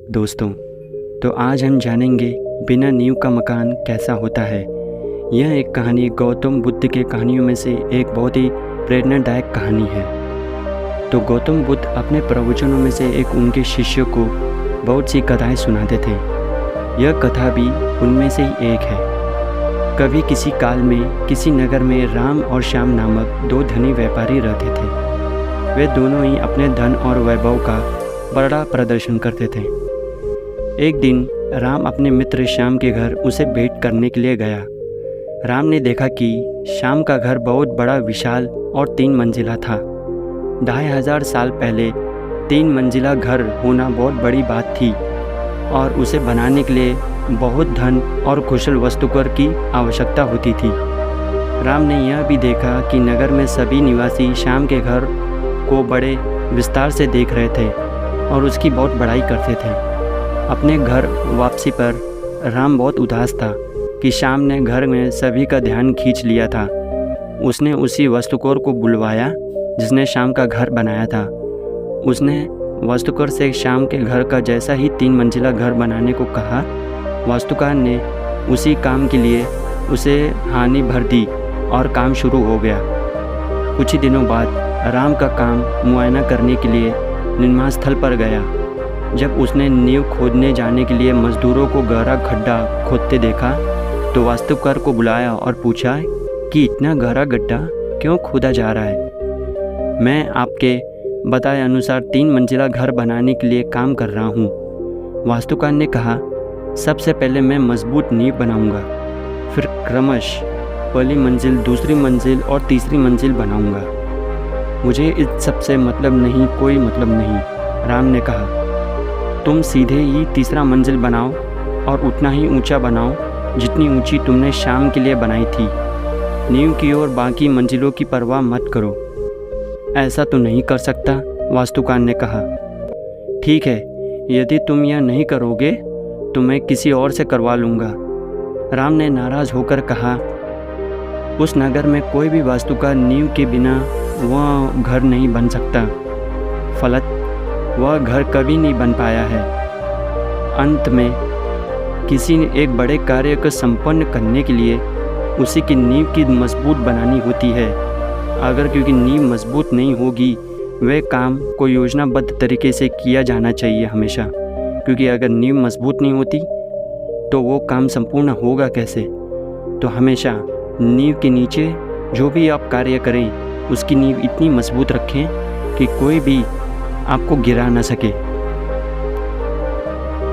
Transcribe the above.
दोस्तों, तो आज हम जानेंगे बिना नींव का मकान कैसा होता है। यह एक कहानी गौतम बुद्ध के कहानियों में से एक बहुत ही प्रेरणादायक कहानी है। तो गौतम बुद्ध अपने प्रवचनों में से एक उनके शिष्यों को बहुत सी कथाएं सुनाते थे। यह कथा भी उनमें से ही एक है। कभी किसी काल में किसी नगर में राम और श्याम नामक दो धनी व्यापारी रहते थे। वे दोनों ही अपने धन और वैभव का बड़ा प्रदर्शन करते थे। एक दिन राम अपने मित्र श्याम के घर उसे भेंट करने के लिए गया। राम ने देखा कि श्याम का घर बहुत बड़ा, विशाल और 3 मंजिला था। 2500 साल पहले 3 मंजिला घर होना बहुत बड़ी बात थी और उसे बनाने के लिए बहुत धन और कुशल वस्तुकर की आवश्यकता होती थी। राम ने यह भी देखा कि नगर में सभी निवासी श्याम के घर को बड़े विस्तार से देख रहे थे और उसकी बहुत बड़ाई करते थे। अपने घर वापसी पर राम बहुत उदास था कि श्याम ने घर में सभी का ध्यान खींच लिया था। उसने उसी वास्तुकार को बुलवाया जिसने श्याम का घर बनाया था। उसने वास्तुकार से श्याम के घर का जैसा ही 3 मंजिला घर बनाने को कहा। वास्तुकार ने उसी काम के लिए उसे हानि भर दी और काम शुरू हो गया। कुछ ही दिनों बाद राम का काम मुआयना करने के लिए निर्माण स्थल पर गया। जब उसने नींव खोदने जाने के लिए मजदूरों को गहरा गड्ढा खोदते देखा तो वास्तुकार को बुलाया और पूछा कि इतना गहरा गड्ढा क्यों खोदा जा रहा है। मैं आपके बताए अनुसार 3 मंजिला घर बनाने के लिए काम कर रहा हूँ। वास्तुकार ने कहा, सबसे पहले मैं मजबूत नींव बनाऊंगा, फिर क्रमश पहली मंजिल, दूसरी मंजिल और तीसरी मंजिल बनाऊंगा। मुझे इस सब से मतलब नहीं, कोई मतलब नहीं, राम ने कहा। तुम सीधे ही तीसरा मंजिल बनाओ और उतना ही ऊंचा बनाओ जितनी ऊंची तुमने श्याम के लिए बनाई थी। नींव की और बाकी मंजिलों की परवाह मत करो। ऐसा तो नहीं कर सकता, वास्तुकार ने कहा। ठीक है, यदि तुम यह नहीं करोगे तो मैं किसी और से करवा लूँगा, राम ने नाराज़ होकर कहा। उस नगर में कोई भी वास्तुकार नींव के बिना वह घर नहीं बन सकता। फलत वह घर कभी नहीं बन पाया है। अंत में किसी ने एक बड़े कार्य को संपन्न करने के लिए उसी की नींव की मजबूत बनानी होती है। अगर क्योंकि नींव मजबूत नहीं होगी, वह काम को योजनाबद्ध तरीके से किया जाना चाहिए हमेशा, क्योंकि अगर नींव मजबूत नहीं होती तो वो काम संपूर्ण होगा कैसे। तो हमेशा नींव के नीचे जो भी आप कार्य करें उसकी नींव इतनी मजबूत रखें कि कोई भी आपको गिरा ना सके।